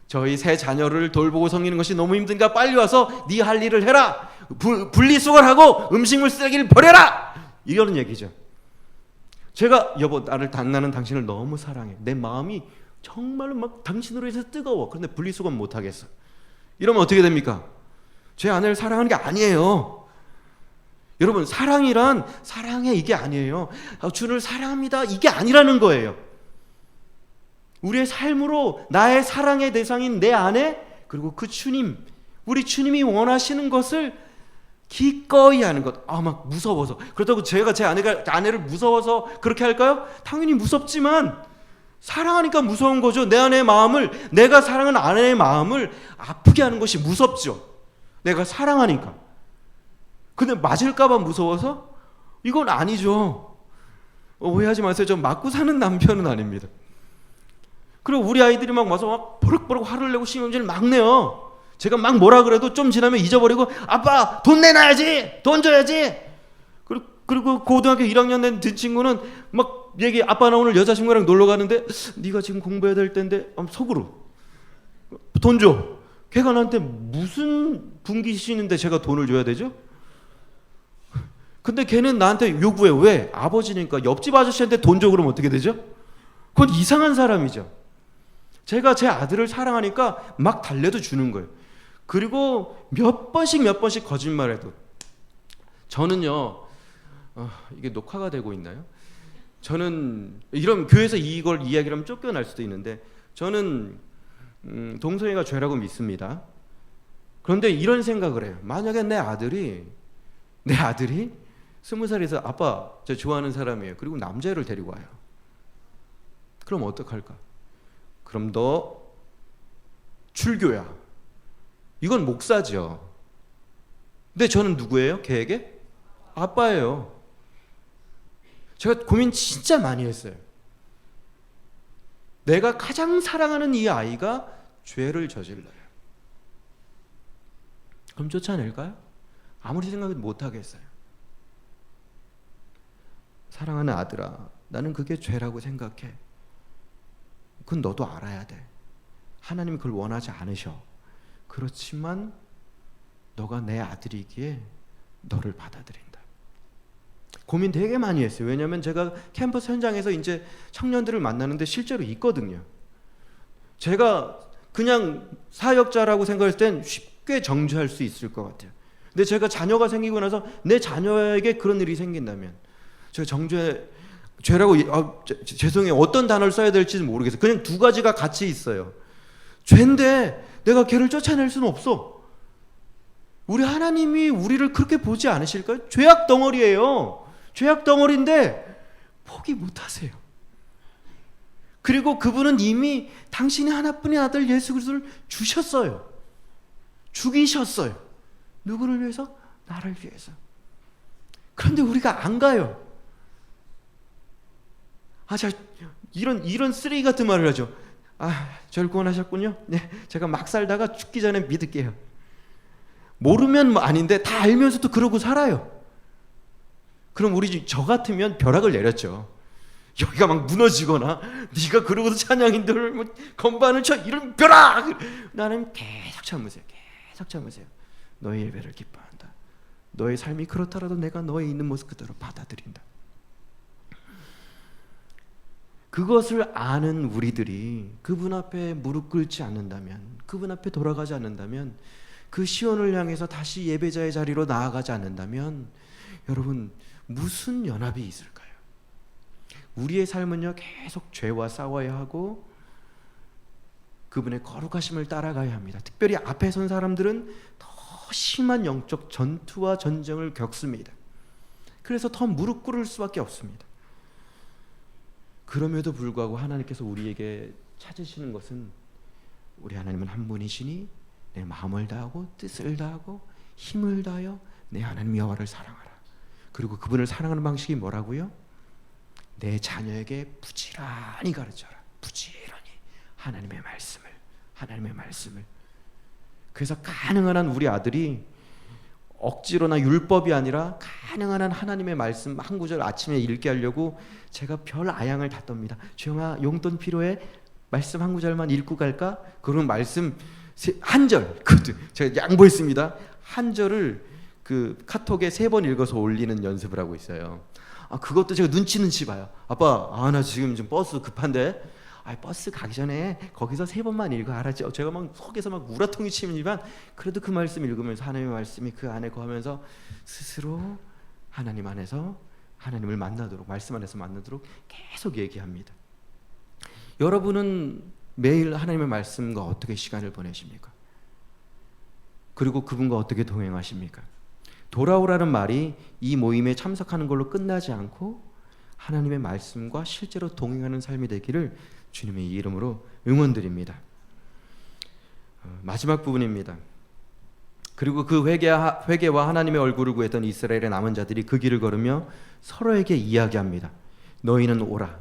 저희 세 자녀를 돌보고 섬기는 것이 너무 힘드니까 빨리 와서 네 할 일을 해라. 분리수거하고 음식물 쓰레기를 버려라. 이런 얘기죠. 제가 여보 나는 당신을 너무 사랑해. 내 마음이 정말로 막 당신으로 해서 뜨거워. 그런데 분리수거 못하겠어. 이러면 어떻게 됩니까? 제 아내를 사랑하는 게 아니에요. 여러분, 사랑이란 사랑해 이게 아니에요. 주를 사랑합니다 이게 아니라는 거예요. 우리의 삶으로 나의 사랑의 대상인 내 아내, 그리고 그 주님, 우리 주님이 원하시는 것을 기꺼이 하는 것. 막 무서워서. 그렇다고 제가 제 아내를 무서워서 그렇게 할까요? 당연히 무섭지만 사랑하니까 무서운 거죠. 내 아내의 마음을, 내가 사랑하는 아내의 마음을 아프게 하는 것이 무섭죠. 내가 사랑하니까. 근데 맞을까봐 무서워서? 이건 아니죠. 오해하지 마세요. 저 맞고 사는 남편은 아닙니다. 그리고 우리 아이들이 막 와서 막 버럭버럭 화를 내고 신경질을 막 내요. 제가 막 뭐라 그래도 좀 지나면 잊어버리고, 아빠 돈 내놔야지, 돈 줘야지. 그리고 고등학교 1학년 된 친구는 막 아빠 나 오늘 여자친구랑 놀러 가는데 네가 지금 공부해야 될 텐데 속으로 돈 줘. 걔가 나한테 무슨 분기시는데 제가 돈을 줘야 되죠? 근데 걔는 나한테 요구해. 왜? 아버지니까. 옆집 아저씨한테 돈 줘 그러면 어떻게 되죠? 그건 이상한 사람이죠. 제가 제 아들을 사랑하니까 막 달래도 주는 거예요. 그리고 몇 번씩 거짓말해도 저는요, 이게 녹화가 되고 있나요? 저는 이런 교회에서 이걸 이야기를 하면 쫓겨날 수도 있는데 저는 동성애가 죄라고 믿습니다. 그런데 이런 생각을 해요. 만약에 내 아들이 20살에서 아빠 저 좋아하는 사람이에요. 그리고 남자애를 데리고 와요. 그럼 어떡할까? 그럼 너 출교야. 이건 목사죠. 근데 저는 누구예요? 걔에게? 아빠예요. 제가 고민 진짜 많이 했어요. 내가 가장 사랑하는 이 아이가 죄를 저질러요. 그럼 쫓아낼까요? 아무리 생각해도 못하겠어요. 사랑하는 아들아, 나는 그게 죄라고 생각해. 그건 너도 알아야 돼. 하나님이 그걸 원하지 않으셔. 그렇지만 너가 내 아들이기에 너를 받아들인다. 고민 되게 많이 했어요. 왜냐하면 제가 캠퍼스 현장에서 이제 청년들을 만나는데 실제로 있거든요. 제가 그냥 사역자라고 생각했을 땐 쉽게 정죄할 수 있을 것 같아요. 근데 제가 자녀가 생기고 나서 내 자녀에게 그런 일이 생긴다면 제가 죄라고 죄송해요. 어떤 단어를 써야 될지는 모르겠어요. 그냥 두 가지가 같이 있어요. 죄인데 내가 걔를 쫓아낼 수는 없어. 우리 하나님이 우리를 그렇게 보지 않으실까요? 죄악 덩어리예요. 죄악 덩어리인데 포기 못하세요. 그리고 그분은 이미 당신의 하나뿐인 아들 예수 그리스도를 주셨어요. 죽이셨어요. 누구를 위해서? 나를 위해서. 그런데 우리가 안 가요. 이런 쓰레기 같은 말을 하죠. 저를 구원하셨군요. 네, 제가 막 살다가 죽기 전에 믿을게요. 모르면 뭐 아닌데 다 알면서도 그러고 살아요. 그럼 저 같으면 벼락을 내렸죠. 여기가 막 무너지거나 네가 그러고서 찬양인들 뭐 건반을 쳐 이런 벼락. 나는 계속 참으세요. 너의 예배를 기뻐한다. 너의 삶이 그렇더라도 내가 너의 있는 모습 그대로 받아들인다. 그것을 아는 우리들이 그분 앞에 무릎 꿇지 않는다면, 그분 앞에 돌아가지 않는다면, 그 시온을 향해서 다시 예배자의 자리로 나아가지 않는다면 여러분 무슨 연합이 있을까요? 우리의 삶은요 계속 죄와 싸워야 하고 그분의 거룩하심을 따라가야 합니다. 특별히 앞에 선 사람들은 더 심한 영적 전투와 전쟁을 겪습니다. 그래서 더 무릎 꿇을 수밖에 없습니다. 그럼에도 불구하고 하나님께서 우리에게 찾으시는 것은 우리 하나님은 한 분이시니 내 마음을 다하고 뜻을 다하고 힘을 다하여 내 하나님 여호와를 사랑하라. 그리고 그분을 사랑하는 방식이 뭐라고요? 내 자녀에게 부지런히 가르쳐라. 부지런히 하나님의 말씀을. 그래서 가능한 한 우리 아들이 억지로나 율법이 아니라 가능한 한 하나님의 말씀 한 구절 아침에 읽게 하려고 제가 별 아양을 다 떱니다. 주영아 용돈 필요해? 말씀 한 구절만 읽고 갈까? 그런 말씀 한 절, 제가 양보했습니다. 한 절을 그 카톡에 3번 읽어서 올리는 연습을 하고 있어요. 그것도 제가 눈치 봐요. 아빠, 나 지금 좀 버스 급한데. 버스 가기 전에 거기서 3번만 읽어 알았죠? 제가 막 속에서 막 우라통이 치지만 그래도 그 말씀 읽으면서 하나님의 말씀이 그 안에 거하면서 스스로 하나님 안에서 하나님을 만나도록, 말씀 안에서 만나도록 계속 얘기합니다. 여러분은 매일 하나님의 말씀과 어떻게 시간을 보내십니까? 그리고 그분과 어떻게 동행하십니까? 돌아오라는 말이 이 모임에 참석하는 걸로 끝나지 않고 하나님의 말씀과 실제로 동행하는 삶이 되기를 주님의 이름으로 응원드립니다. 마지막 부분입니다. 그리고 그 회개와 하나님의 얼굴을 구했던 이스라엘의 남은 자들이 그 길을 걸으며 서로에게 이야기합니다. 너희는 오라.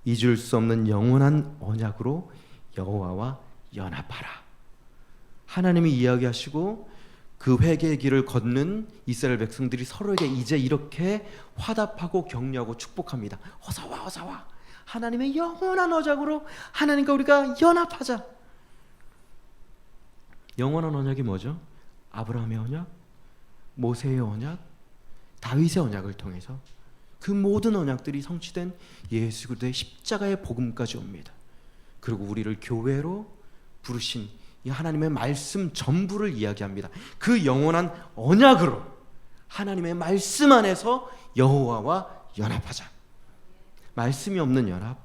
잊을 수 없는 영원한 언약으로 여호와와 연합하라. 하나님이 이야기하시고 그 회개의 길을 걷는 이스라엘 백성들이 서로에게 이제 이렇게 화답하고 격려하고 축복합니다. 어서 와. 하나님의 영원한 언약으로 하나님과 우리가 연합하자. 영원한 언약이 뭐죠? 아브라함의 언약, 모세의 언약, 다윗의 언약을 통해서 그 모든 언약들이 성취된 예수 그리스도의 십자가의 복음까지 옵니다. 그리고 우리를 교회로 부르신 이 하나님의 말씀 전부를 이야기합니다. 그 영원한 언약으로 하나님의 말씀 안에서 여호와와 연합하자. 말씀이 없는 연합,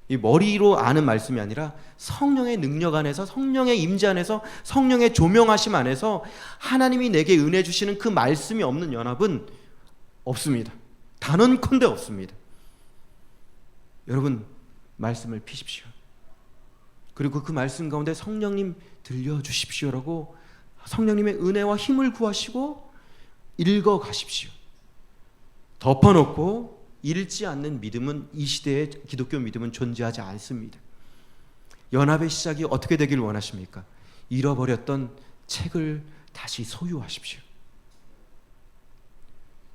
이 머리로 아는 말씀이 아니라 성령의 능력 안에서, 성령의 임재 안에서, 성령의 조명하심 안에서 하나님이 내게 은혜 주시는 그 말씀이 없는 연합은 없습니다. 단언컨대 없습니다. 여러분, 말씀을 피십시오. 그리고 그 말씀 가운데 성령님 들려주십시오라고 성령님의 은혜와 힘을 구하시고 읽어가십시오. 덮어놓고 읽지 않는 믿음은, 이 시대의 기독교 믿음은 존재하지 않습니다. 연합의 시작이 어떻게 되길 원하십니까? 잃어버렸던 책을 다시 소유하십시오.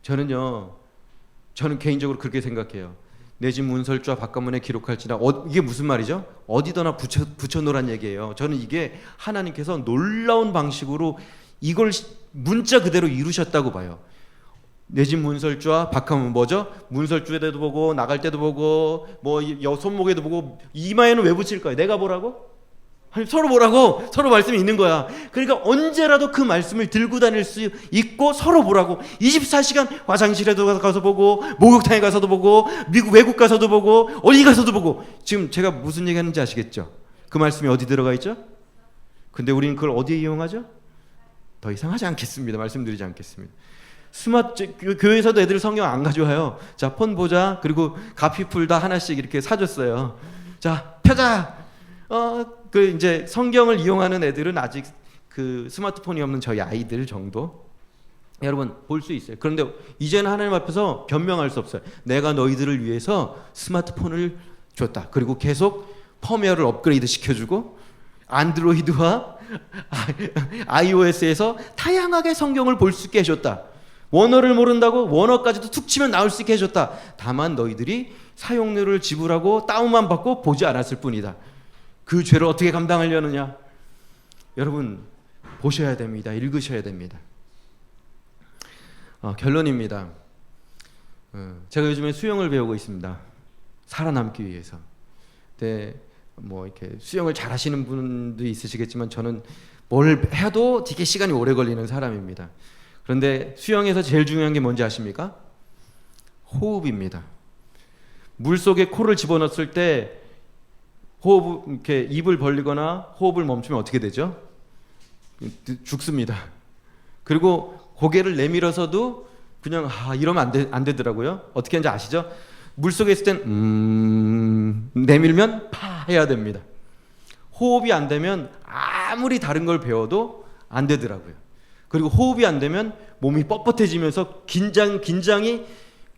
저는 개인적으로 그렇게 생각해요. 내 집 문설주와 바깥문에 기록할지라. 이게 무슨 말이죠? 어디다나 붙여놓으란 얘기예요. 저는 이게 하나님께서 놀라운 방식으로 이걸 문자 그대로 이루셨다고 봐요. 내 집 문설주와 바깥문 뭐죠? 문설주에 때도 보고, 나갈 때도 보고, 뭐 손목에도 보고. 이마에는 왜 붙일까요? 내가 보라고? 아니, 서로 보라고. 서로 말씀이 있는 거야. 그러니까 언제라도 그 말씀을 들고 다닐 수 있고 서로 보라고. 24시간 화장실에도 가서 보고, 목욕탕에 가서도 보고, 미국 외국 가서도 보고, 어디 가서도 보고. 지금 제가 무슨 얘기하는지 아시겠죠? 그 말씀이 어디 들어가 있죠? 근데 우리는 그걸 어디에 이용하죠? 더 이상 하지 않겠습니다. 말씀드리지 않겠습니다. 교회에서도 애들 성경 안 가져와요. 자, 폰 보자. 그리고 가피풀 다 하나씩 이렇게 사줬어요. 자, 펴자. 이제 성경을 이용하는 애들은 아직 그 스마트폰이 없는 저희 아이들 정도 여러분 볼 수 있어요. 그런데 이제는 하나님 앞에서 변명할 수 없어요. 내가 너희들을 위해서 스마트폰을 줬다. 그리고 계속 펌웨어를 업그레이드 시켜주고 안드로이드와 iOS에서 다양하게 성경을 볼 수 있게 해줬다. 원어를 모른다고 원어까지도 툭 치면 나올 수 있게 해줬다. 다만 너희들이 사용료를 지불하고 다운만 받고 보지 않았을 뿐이다. 그 죄를 어떻게 감당하려느냐? 여러분 보셔야 됩니다. 읽으셔야 됩니다. 결론입니다. 제가 요즘에 수영을 배우고 있습니다. 살아남기 위해서. 근데 뭐 이렇게 수영을 잘하시는 분도 있으시겠지만 저는 뭘 해도 되게 시간이 오래 걸리는 사람입니다. 그런데 수영에서 제일 중요한 게 뭔지 아십니까? 호흡입니다. 물 속에 코를 집어넣었을 때 호흡 이렇게 입을 벌리거나 호흡을 멈추면 어떻게 되죠? 죽습니다. 그리고 고개를 내밀어서도 그냥 이러면 안 되더라고요. 어떻게 하는지 아시죠? 물 속에 있을 땐 내밀면 파 해야 됩니다. 호흡이 안 되면 아무리 다른 걸 배워도 안 되더라고요. 그리고 호흡이 안 되면 몸이 뻣뻣해지면서 긴장이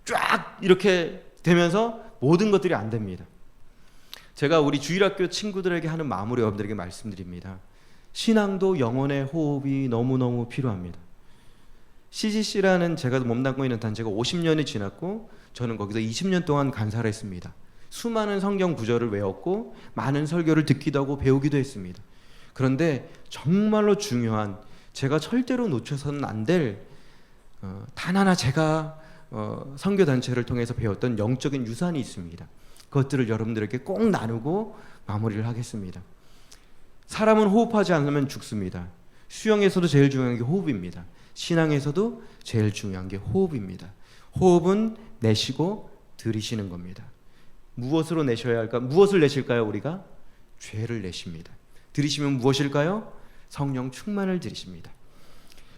쫙 이렇게 되면서 모든 것들이 안 됩니다. 제가 우리 주일학교 친구들에게 하는 마무리 여러분들에게 말씀드립니다. 신앙도 영혼의 호흡이 너무너무 필요합니다. CGC라는 제가 몸담고 있는 단체가 50년이 지났고 저는 거기서 20년 동안 간사를 했습니다. 수많은 성경 구절을 외웠고 많은 설교를 듣기도 하고 배우기도 했습니다. 그런데 정말로 중요한, 제가 절대로 놓쳐서는 안 될 단 하나 제가 선교단체를 통해서 배웠던 영적인 유산이 있습니다. 그것들을 여러분들에게 꼭 나누고 마무리를 하겠습니다. 사람은 호흡하지 않으면 죽습니다. 수영에서도 제일 중요한 게 호흡입니다. 신앙에서도 제일 중요한 게 호흡입니다. 호흡은 내쉬고 들이쉬는 겁니다. 무엇으로 내셔야 할까? 무엇을 내실까요? 우리가 죄를 내십니다. 들이쉬면 무엇일까요? 성령 충만을 들이십니다.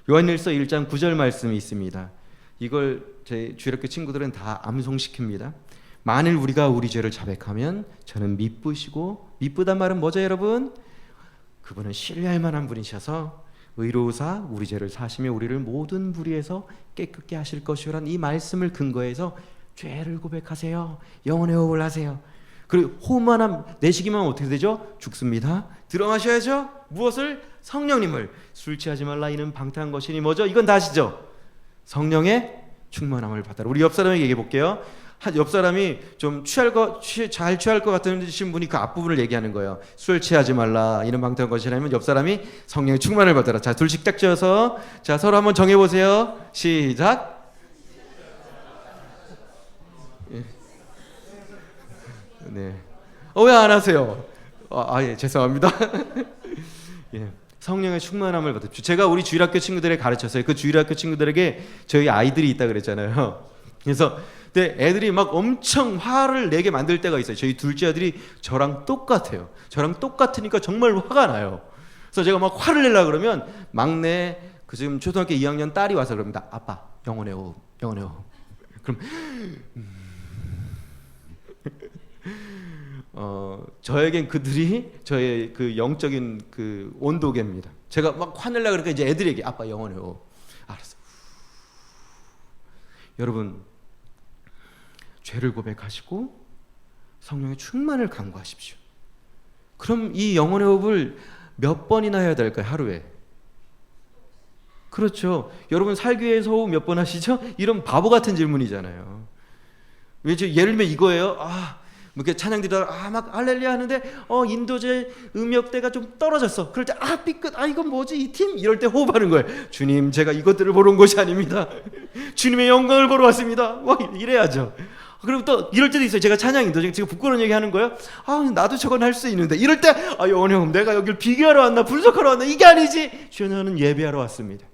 요한일서 1장 9절 말씀이 있습니다. 이걸 제 주일학교 친구들은 다 암송시킵니다. 만일 우리가 우리 죄를 자백하면 저는 미쁘시고, 미쁘단 말은 뭐죠 여러분? 그분은 신뢰할 만한 분이셔서 의로우사 우리 죄를 사시며 우리를 모든 불의에서 깨끗게 하실 것이라는 이 말씀을 근거해서 죄를 고백하세요. 영혼의 호흡을 하세요. 그리고 호흡만 내쉬기만 하면 어떻게 되죠? 죽습니다. 들어마셔야죠. 무엇을? 성령님을. 술 취하지 말라 이는 방탕한 것이니 뭐죠? 이건 다 아시죠? 성령의 충만함을 받아라. 우리 옆 사람에게 얘기해 볼게요. 옆 사람이 좀 잘 취할 것 같은 분이 그 앞부분을 얘기하는 거예요. 술 취하지 말라 이런 방탕한 것이라면 옆 사람이 성령의 충만을 받으라. 자, 둘씩 딱 지어서 자 서로 한번 정해 보세요. 시작. 네. 왜 안 하세요? 예, 죄송합니다. 예. 성령의 충만함을 받으십시오. 제가 우리 주일학교 친구들에게 가르쳤어요. 그 주일학교 친구들에게 저희 아이들이 있다 그랬잖아요. 그래서 근데 애들이 막 엄청 화를 내게 만들 때가 있어요. 저희 둘째 아들이 저랑 똑같아요. 저랑 똑같으니까 정말 화가 나요. 그래서 제가 막 화를 내려고 그러면 막내 그 지금 초등학교 2학년 딸이 와서 그럽니다. 아빠, 영혼의 호흡, 영혼의 호흡. 그럼 저에겐 그들이 저의 그 영적인 그 온도계입니다. 제가 막 화내려고 그러니까 이제 애들에게 아빠 영혼의 호흡. 알았어. 여러분 죄를 고백하시고 성령의 충만을 간구하십시오. 그럼 이 영혼의 호흡을 몇 번이나 해야 될까요? 하루에? 그렇죠. 여러분 살기 위해서 호흡 몇 번 하시죠? 이런 바보 같은 질문이잖아요. 예를 들면 이거예요. 이렇게 찬양 드리다가 막 할렐루야 하는데 인도제 음역대가 좀 떨어졌어. 그럴 때 삐끗 이건 뭐지 이 팀? 이럴 때 호흡하는 거예요. 주님 제가 이것들을 보러 온 것이 아닙니다. 주님의 영광을 보러 왔습니다. 이래야죠. 그리고 또 이럴 때도 있어요. 제가 찬양 인도제 지금 부끄러운 얘기 하는 거예요. 나도 저건 할 수 있는데 이럴 때 영혼 내가 여길 비교하러 왔나 분석하러 왔나 이게 아니지. 저는 예배하러 왔습니다.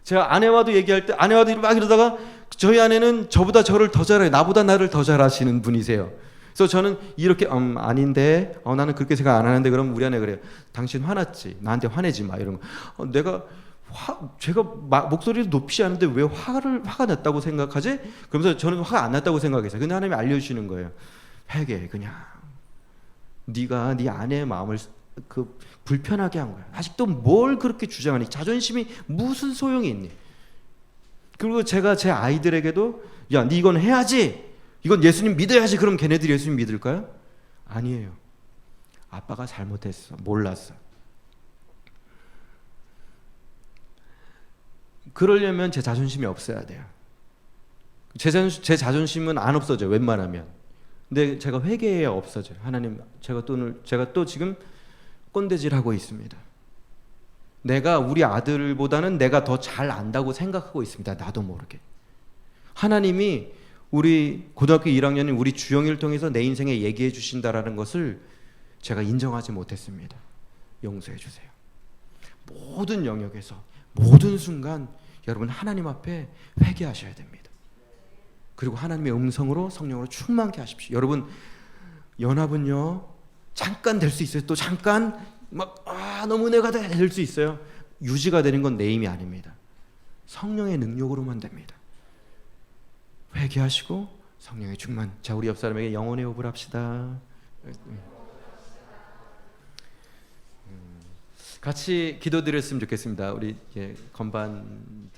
제가 아내와도 얘기할 때 아내와도 막 이러다가 저희 아내는 저보다 저를 더 잘해요. 나보다 나를 더 잘하시는 분이세요. 그래서 저는 이렇게 나는 그렇게 생각 안 하는데 그럼 우리 아내 그래요. 당신 화났지? 나한테 화내지 마 이런 거. 제가 목소리를 높이 하는데 왜 화가 났다고 생각하지? 그러면서 저는 화가 안 났다고 생각했어요. 근데 하나님이 알려주시는 거예요. 회개해 그냥. 네가 네 아내의 마음을 불편하게 한 거야. 아직도 뭘 그렇게 주장하니? 자존심이 무슨 소용이 있니? 그리고 제가 제 아이들에게도 야, 네 이건 해야지. 이건 예수님 믿어야지. 그럼 걔네들이 예수님 믿을까요? 아니에요. 아빠가 잘못했어. 몰랐어. 그러려면 제 자존심이 없어야 돼요. 제 자존심은 안 없어져요. 웬만하면. 근데 제가 회개해야 없어져요. 하나님, 제가 또 지금 꼰대질하고 있습니다. 내가 우리 아들보다는 내가 더 잘 안다고 생각하고 있습니다. 나도 모르게. 하나님이 우리 고등학교 1학년인 우리 주영이를 통해서 내 인생에 얘기해 주신다라는 것을 제가 인정하지 못했습니다. 용서해 주세요. 모든 영역에서 모든 순간 여러분 하나님 앞에 회개하셔야 됩니다. 그리고 하나님의 음성으로 성령으로 충만케 하십시오. 여러분 연합은요 잠깐 될 수 있어요. 또 잠깐 너무 은혜가 될 수 있어요. 유지가 되는 건 내 힘이 아닙니다. 성령의 능력으로만 됩니다. 회개하시고 성령의 충만. 자, 우리 옆 사람에게 영혼의 호흡을 합시다. 같이 기도드렸으면 좋겠습니다. 우리 건반